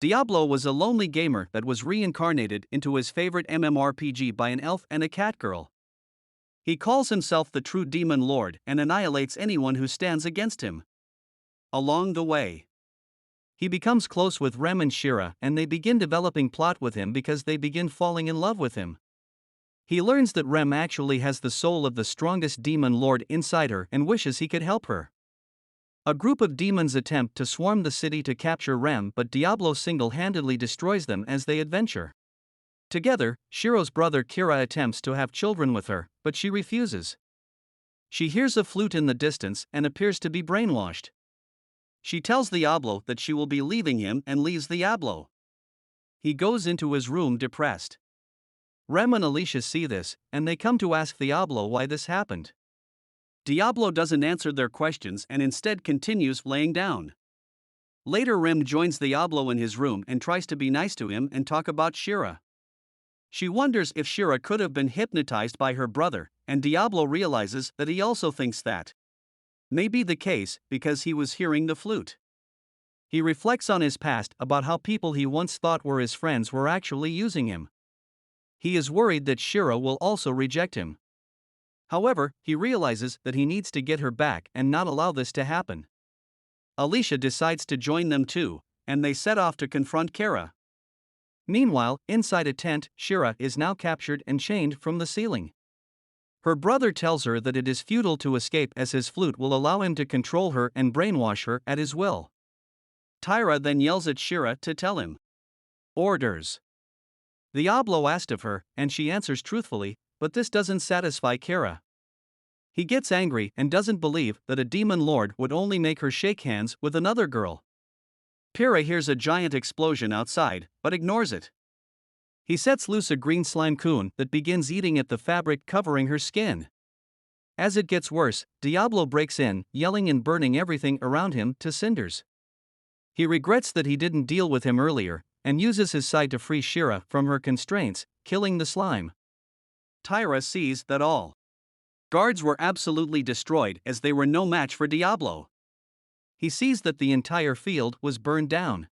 Diablo was a lonely gamer that was reincarnated into his favorite MMORPG by an elf and a cat girl. He calls himself the true demon lord and annihilates anyone who stands against him. Along the way, he becomes close with Rem and Shira, and they begin developing plot with him because they begin falling in love with him. He learns that Rem actually has the soul of the strongest demon lord inside her and wishes he could help her. A group of demons attempt to swarm the city to capture Rem, but Diablo single-handedly destroys them as they adventure. Together, Shiro's brother Kira attempts to have children with her, but she refuses. She hears a flute in the distance and appears to be brainwashed. She tells Diablo that she will be leaving him and leaves Diablo. He goes into his room depressed. Rem and Alicia see this, and they come to ask Diablo why this happened. Diablo doesn't answer their questions and instead continues laying down. Later, Rem joins Diablo in his room and tries to be nice to him and talk about Shira. She wonders if Shira could have been hypnotized by her brother, and Diablo realizes that he also thinks that may be the case because he was hearing the flute. He reflects on his past about how people he once thought were his friends were actually using him. He is worried that Shira will also reject him. However, he realizes that he needs to get her back and not allow this to happen. Alicia decides to join them too, and they set off to confront Kara. Meanwhile, inside a tent, Shira is now captured and chained from the ceiling. Her brother tells her that it is futile to escape as his flute will allow him to control her and brainwash her at his will. Tyra then yells at Shira to tell him orders. Diablo asks of her, and she answers truthfully, but this doesn't satisfy Kara. He gets angry and doesn't believe that a demon lord would only make her shake hands with another girl. Kara hears a giant explosion outside, but ignores it. He sets loose a green slime coon that begins eating at the fabric covering her skin. As it gets worse, Diablo breaks in, yelling and burning everything around him to cinders. He regrets that he didn't deal with him earlier, and uses his side to free Shira from her constraints, killing the slime. Tyra sees that all guards were absolutely destroyed as they were no match for Diablo. He sees that the entire field was burned down.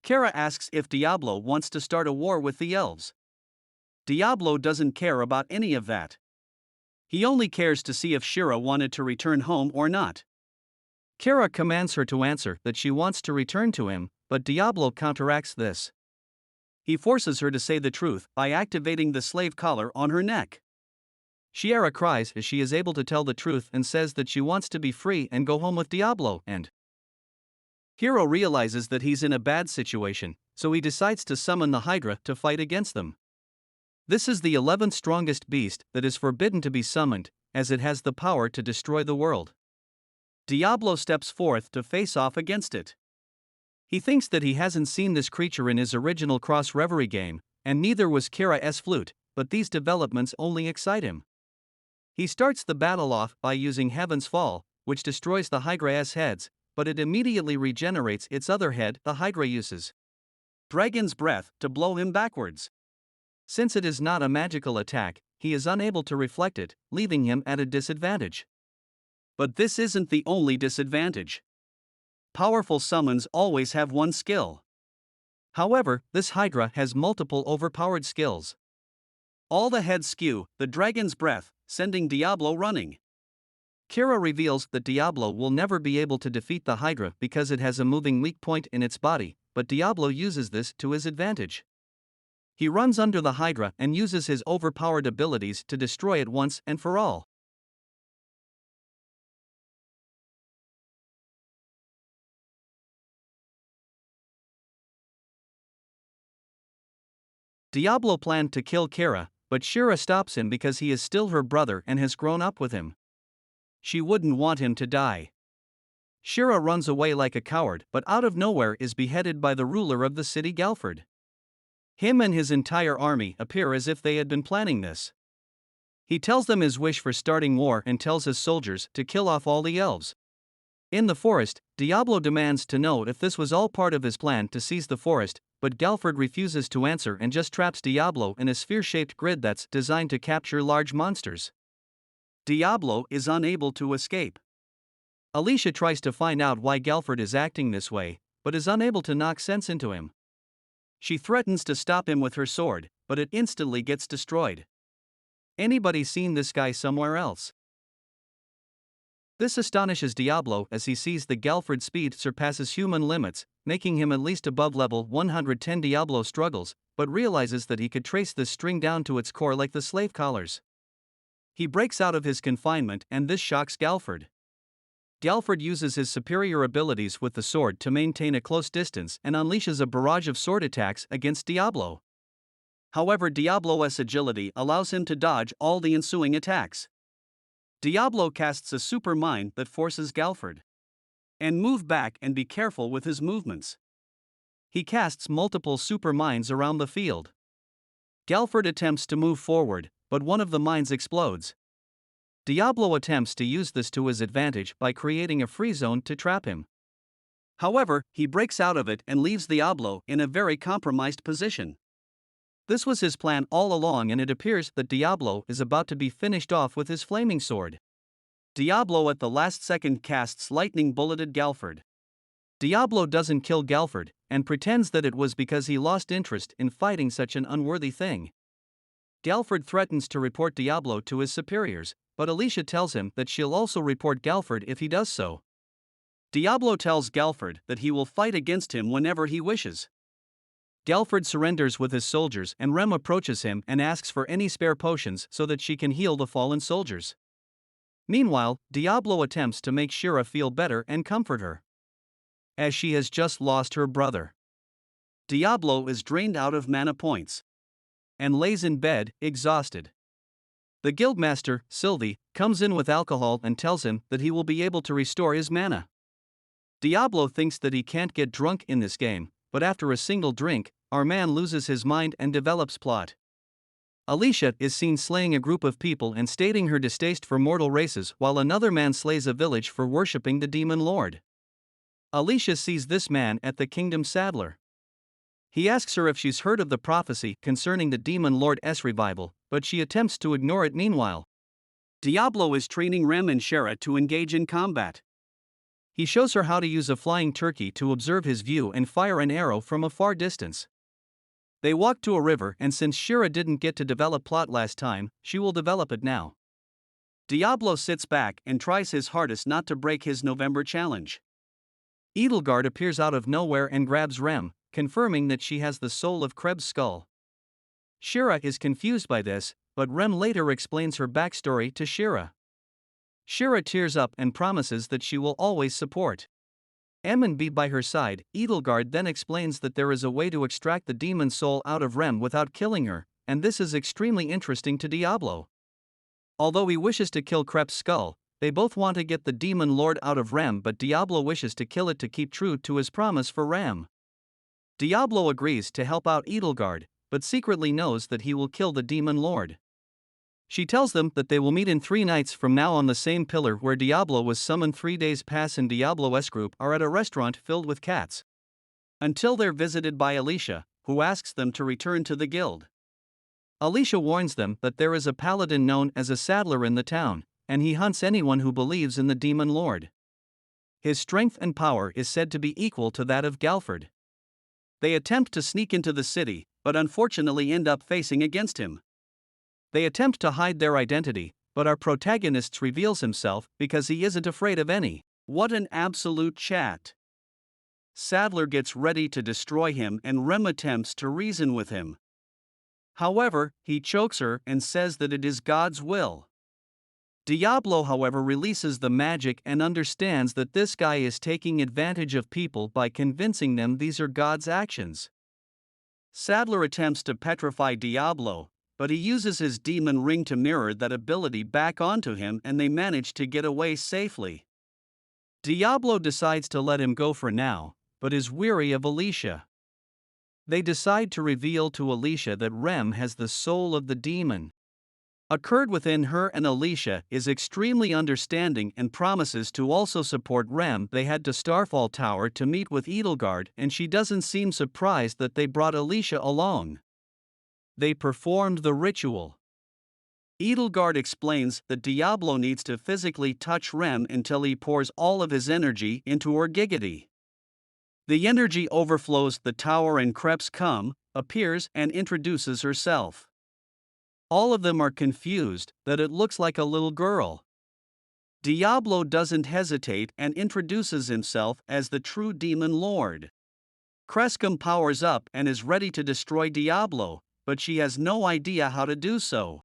Kara asks if Diablo wants to start a war with the elves. Diablo doesn't care about any of that. He only cares to see if Shira wanted to return home or not. Kara commands her to answer that she wants to return to him, but Diablo counteracts this. He forces her to say the truth by activating the slave collar on her neck. Shira cries as she is able to tell the truth and says that she wants to be free and go home with Diablo, and Hero realizes that he's in a bad situation, so he decides to summon the Hydra to fight against them. This is the 11th strongest beast that is forbidden to be summoned, as it has the power to destroy the world. Diablo steps forth to face off against it. He thinks that he hasn't seen this creature in his original Cross Reverie game, and neither was Kira's flute, but these developments only excite him. He starts the battle off by using Heaven's Fall, which destroys the Hydra's heads, but it immediately regenerates its other head. The Hydra uses Dragon's Breath to blow him backwards. Since it is not a magical attack, he is unable to reflect it, leaving him at a disadvantage. But this isn't the only disadvantage. Powerful summons always have one skill. However, this Hydra has multiple overpowered skills. All the heads skew the Dragon's Breath, sending Diablo running. Kira reveals that Diablo will never be able to defeat the Hydra because it has a moving weak point in its body, but Diablo uses this to his advantage. He runs under the Hydra and uses his overpowered abilities to destroy it once and for all. Diablo planned to kill Kira, but Shira stops him because he is still her brother and has grown up with him. She wouldn't want him to die. Shira runs away like a coward, but out of nowhere is beheaded by the ruler of the city, Galford. Him and his entire army appear as if they had been planning this. He tells them his wish for starting war and tells his soldiers to kill off all the elves. In the forest, Diablo demands to know if this was all part of his plan to seize the forest, but Galford refuses to answer and just traps Diablo in a sphere-shaped grid that's designed to capture large monsters. Diablo is unable to escape. Alicia tries to find out why Galford is acting this way, but is unable to knock sense into him. She threatens to stop him with her sword, but it instantly gets destroyed. Anybody seen this guy somewhere else? This astonishes Diablo as he sees the Galford speed surpasses human limits, making him at least above level 110. Diablo struggles, but realizes that he could trace this string down to its core like the slave collars. He breaks out of his confinement, and this shocks Galford. Galford uses his superior abilities with the sword to maintain a close distance and unleashes a barrage of sword attacks against Diablo. However, Diablo's agility allows him to dodge all the ensuing attacks. Diablo casts a super mind that forces Galford and move back and be careful with his movements. He casts multiple super minds around the field. Galford attempts to move forward, but one of the mines explodes. Diablo attempts to use this to his advantage by creating a free zone to trap him. However, he breaks out of it and leaves Diablo in a very compromised position. This was his plan all along, and it appears that Diablo is about to be finished off with his flaming sword. Diablo at the last second casts lightning-bulleted Galford. Diablo doesn't kill Galford, and pretends that it was because he lost interest in fighting such an unworthy thing. Galford threatens to report Diablo to his superiors, but Alicia tells him that she'll also report Galford if he does so. Diablo tells Galford that he will fight against him whenever he wishes. Galford surrenders with his soldiers, and Rem approaches him and asks for any spare potions so that she can heal the fallen soldiers. Meanwhile, Diablo attempts to make Shira feel better and comfort her, as she has just lost her brother. Diablo is drained out of mana points and lays in bed, exhausted. The guildmaster, Sylvie, comes in with alcohol and tells him that he will be able to restore his mana. Diablo thinks that he can't get drunk in this game, but after a single drink, our man loses his mind and develops plot. Alicia is seen slaying a group of people and stating her distaste for mortal races, while another man slays a village for worshipping the demon lord. Alicia sees this man at the Kingdom Saddler. He asks her if she's heard of the prophecy concerning the demon lord's revival, but she attempts to ignore it. Meanwhile, Diablo is training Rem and Shira to engage in combat. He shows her how to use a flying turkey to observe his view and fire an arrow from a far distance. They walk to a river, and since Shira didn't get to develop plot last time, she will develop it now. Diablo sits back and tries his hardest not to break his November challenge. Edelgard appears out of nowhere and grabs Rem, confirming that she has the soul of Krebs' skull. Shira is confused by this, but Rem later explains her backstory to Shira. Shira tears up and promises that she will always support M and be by her side. Edelgard then explains that there is a way to extract the demon soul out of Rem without killing her, and this is extremely interesting to Diablo. Although he wishes to kill Krebs' skull, they both want to get the demon lord out of Rem, but Diablo wishes to kill it to keep true to his promise for Rem. Diablo agrees to help out Edelgard, but secretly knows that he will kill the demon lord. She tells them that they will meet in 3 nights from now on the same pillar where Diablo was summoned. 3 days pass and Diablo's group are at a restaurant filled with cats, until they're visited by Alicia, who asks them to return to the guild. Alicia warns them that there is a paladin known as a saddler in the town, and he hunts anyone who believes in the demon lord. His strength and power is said to be equal to that of Galford. They attempt to sneak into the city, but unfortunately end up facing against him. They attempt to hide their identity, but our protagonist reveals himself because he isn't afraid of any. What an absolute chat! Saddler gets ready to destroy him and Rem attempts to reason with him. However, he chokes her and says that it is God's will. Diablo, however, releases the magic and understands that this guy is taking advantage of people by convincing them these are God's actions. Saddler attempts to petrify Diablo, but he uses his demon ring to mirror that ability back onto him and they manage to get away safely. Diablo decides to let him go for now, but is weary of Alicia. They decide to reveal to Alicia that Rem has the soul of the demon. Occurred within her, and Alicia is extremely understanding and promises to also support Rem. They head to Starfall Tower to meet with Edelgard, and she doesn't seem surprised that they brought Alicia along. They performed the ritual. Edelgard explains that Diablo needs to physically touch Rem until he pours all of his energy into her giggity. The energy overflows the tower and Krebs appears and introduces herself. All of them are confused that it looks like a little girl. Diablo doesn't hesitate and introduces himself as the true demon lord. Kreskum powers up and is ready to destroy Diablo, but she has no idea how to do so.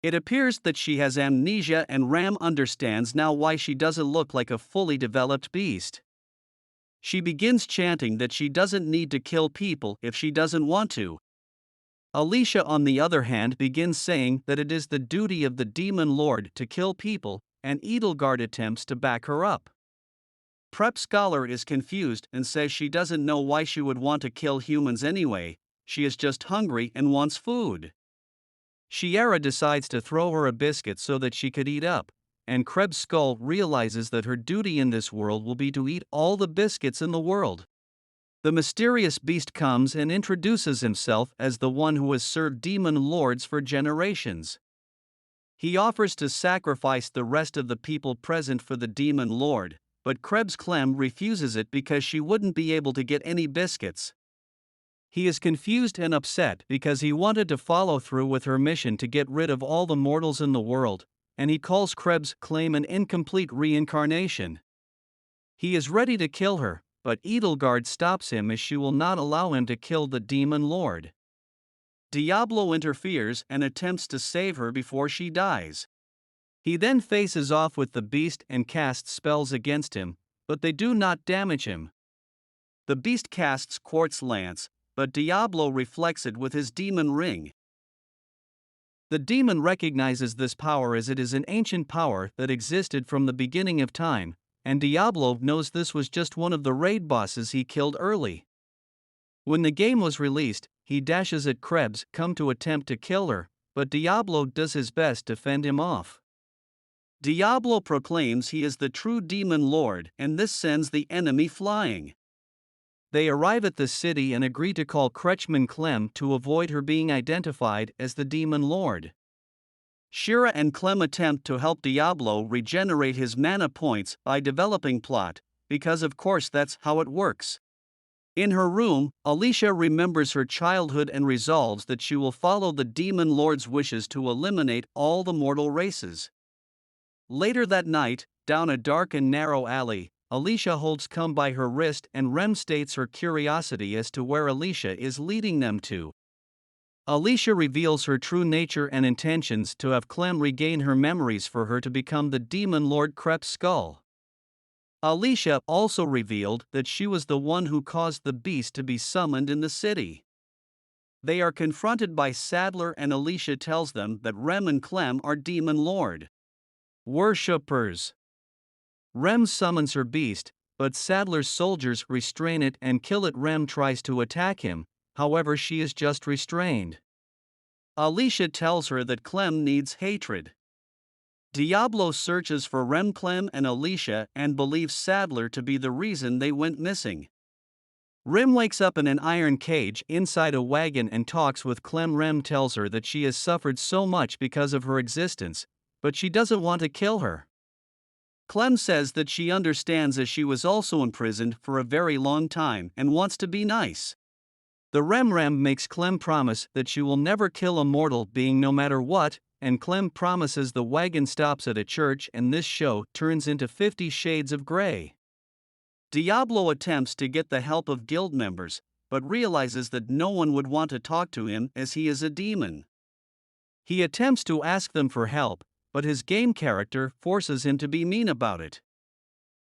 It appears that she has amnesia and Ram understands now why she doesn't look like a fully developed beast. She begins chanting that she doesn't need to kill people if she doesn't want to. Alicia, on the other hand, begins saying that it is the duty of the demon lord to kill people, and Edelgard attempts to back her up. Prep Scholar is confused and says she doesn't know why she would want to kill humans anyway, she is just hungry and wants food. Shiera decides to throw her a biscuit so that she could eat up, and Krebs Skull realizes that her duty in this world will be to eat all the biscuits in the world. The mysterious beast comes and introduces himself as the one who has served demon lords for generations. He offers to sacrifice the rest of the people present for the demon lord, but Krebs Clem refuses it because she wouldn't be able to get any biscuits. He is confused and upset because he wanted to follow through with her mission to get rid of all the mortals in the world, and he calls Krebs Clem an incomplete reincarnation. He is ready to kill her, but Edelgard stops him as she will not allow him to kill the demon lord. Diablo interferes and attempts to save her before she dies. He then faces off with the beast and casts spells against him, but they do not damage him. The beast casts Quartz Lance, but Diablo reflects it with his demon ring. The demon recognizes this power as it is an ancient power that existed from the beginning of time, and Diablo knows this was just one of the raid bosses he killed early. When the game was released, he dashes at Krebs to attempt to kill her, but Diablo does his best to fend him off. Diablo proclaims he is the true demon lord, and this sends the enemy flying. They arrive at the city and agree to call Kretschmann Clem to avoid her being identified as the demon lord. Shira and Clem attempt to help Diablo regenerate his mana points by developing plot, because of course that's how it works. In her room, Alicia remembers her childhood and resolves that she will follow the demon lord's wishes to eliminate all the mortal races. Later that night, down a dark and narrow alley, Alicia holds Clem by her wrist and Rem states her curiosity as to where Alicia is leading them to. Alicia reveals her true nature and intentions to have Clem regain her memories for her to become the demon lord Krebs Skull. Alicia also revealed that she was the one who caused the beast to be summoned in the city. They are confronted by Sadler and Alicia tells them that Rem and Clem are demon lord worshippers. Rem summons her beast, but Sadler's soldiers restrain it and kill it. Rem tries to attack him, however she is just restrained. Alicia tells her that Clem needs hatred. Diablo searches for Rem, Clem and Alicia and believes Sadler to be the reason they went missing. Rem wakes up in an iron cage inside a wagon and talks with Clem. Rem tells her that she has suffered so much because of her existence, but she doesn't want to kill her. Clem says that she understands as she was also imprisoned for a very long time and wants to be nice. The Rem makes Clem promise that she will never kill a mortal being no matter what, and Clem promises. The wagon stops at a church and this show turns into 50 Shades of Grey. Diablo attempts to get the help of guild members, but realizes that no one would want to talk to him as he is a demon. He attempts to ask them for help, but his game character forces him to be mean about it.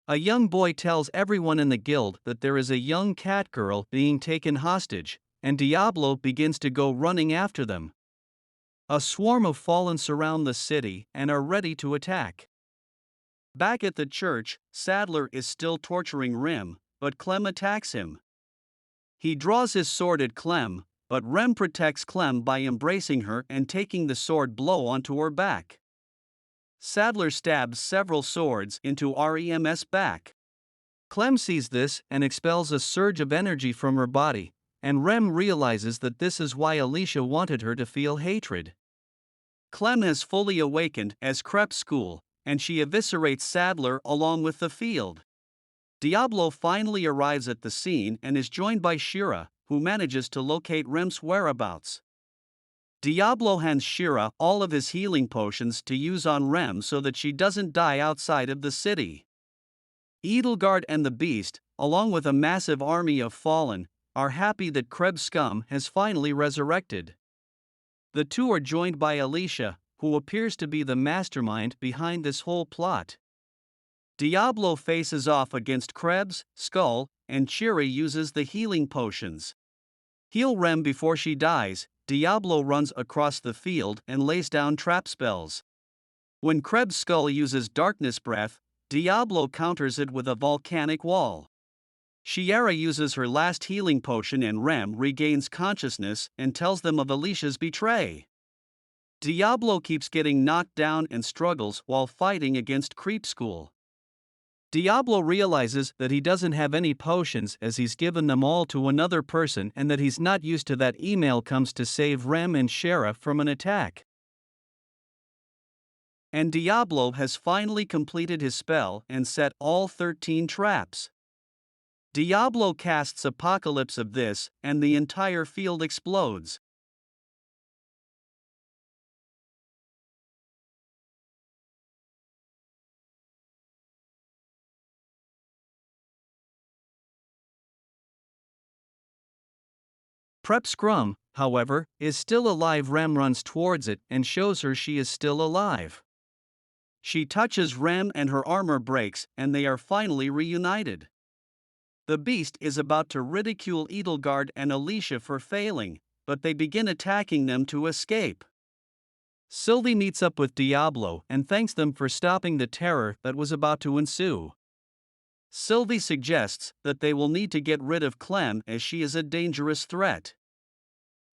A young boy tells everyone in the guild that there is a young cat girl being taken hostage, and Diablo begins to go running after them. A swarm of fallen surround the city and are ready to attack. Back at the church, Sadler is still torturing Rem, but Clem attacks him. He draws his sword at Clem, but Rem protects Clem by embracing her and taking the sword blow onto her back. Sadler stabs several swords into Rem's back. Clem sees this and expels a surge of energy from her body, and Rem realizes that this is why Alicia wanted her to feel hatred. Clem has fully awakened as Krebs School, and she eviscerates Sadler along with the field. Diablo finally arrives at the scene and is joined by Shira, who manages to locate Rem's whereabouts. Diablo hands Shira all of his healing potions to use on Rem so that she doesn't die outside of the city. Edelgard and the Beast, along with a massive army of Fallen, are happy that Krebs scum has finally resurrected. The two are joined by Alicia, who appears to be the mastermind behind this whole plot. Diablo faces off against Krebs, Skull, and Cheery uses the healing potions. Heal Rem before she dies. Diablo runs across the field and lays down trap spells. When Krebs' Skull uses Darkness Breath, Diablo counters it with a volcanic wall. Shiera uses her last healing potion and Rem regains consciousness and tells them of Alicia's betray. Diablo keeps getting knocked down and struggles while fighting against Creep School. Diablo realizes that he doesn't have any potions as he's given them all to another person and that he's not used to that email comes to save Rem and Sheriff from an attack. And Diablo has finally completed his spell and set all 13 traps. Diablo casts Apocalypse of this and the entire field explodes. Prep Scrum, however, is still alive. Rem runs towards it and shows her she is still alive. She touches Rem and her armor breaks and they are finally reunited. The Beast is about to ridicule Edelgard and Alicia for failing, but they begin attacking them to escape. Sylvie meets up with Diablo and thanks them for stopping the terror that was about to ensue. Sylvie suggests that they will need to get rid of Clem as she is a dangerous threat.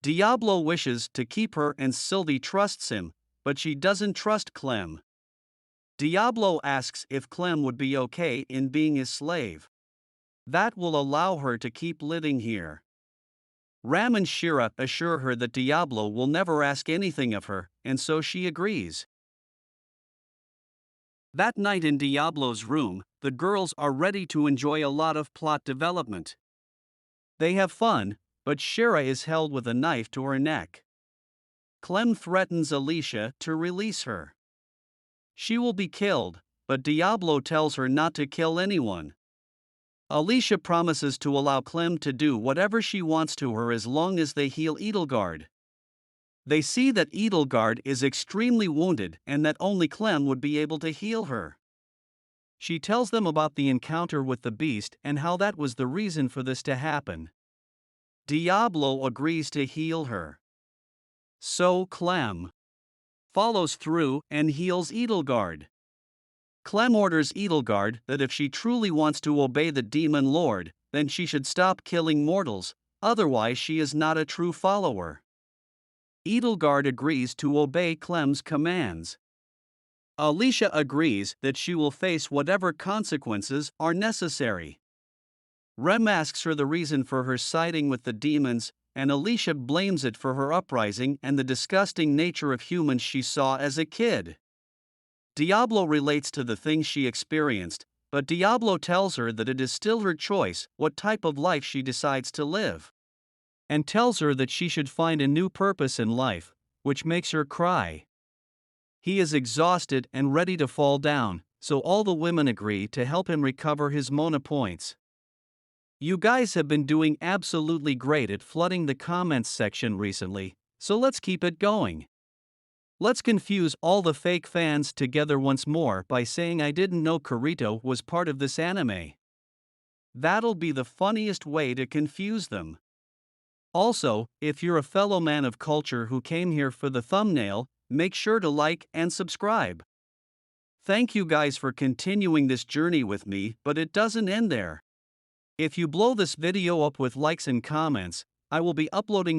Diablo wishes to keep her and Sylvie trusts him, but she doesn't trust Clem. Diablo asks if Clem would be okay in being his slave. That will allow her to keep living here. Ram and Shira assure her that Diablo will never ask anything of her, and so she agrees. That night in Diablo's room, the girls are ready to enjoy a lot of plot development. They have fun, but Shira is held with a knife to her neck. Clem threatens Alicia to release her. She will be killed, but Diablo tells her not to kill anyone. Alicia promises to allow Clem to do whatever she wants to her as long as they heal Edelgard. They see that Edelgard is extremely wounded and that only Clem would be able to heal her. She tells them about the encounter with the Beast and how that was the reason for this to happen. Diablo agrees to heal her. So Clem follows through and heals Edelgard. Clem orders Edelgard that if she truly wants to obey the Demon Lord, then she should stop killing mortals, otherwise she is not a true follower. Edelgard agrees to obey Clem's commands. Alicia agrees that she will face whatever consequences are necessary. Rem asks her the reason for her siding with the demons, and Alicia blames it for her uprising and the disgusting nature of humans she saw as a kid. Diablo relates to the things she experienced, but Diablo tells her that it is still her choice what type of life she decides to live. And tells her that she should find a new purpose in life, which makes her cry. He is exhausted and ready to fall down, so all the women agree to help him recover his Mona points. You guys have been doing absolutely great at flooding the comments section recently, so let's keep it going. Let's confuse all the fake fans together once more by saying I didn't know Kirito was part of this anime. That'll be the funniest way to confuse them. Also, if you're a fellow man of culture who came here for the thumbnail, make sure to like and subscribe. Thank you guys for continuing this journey with me, but it doesn't end there. If you blow this video up with likes and comments, I will be uploading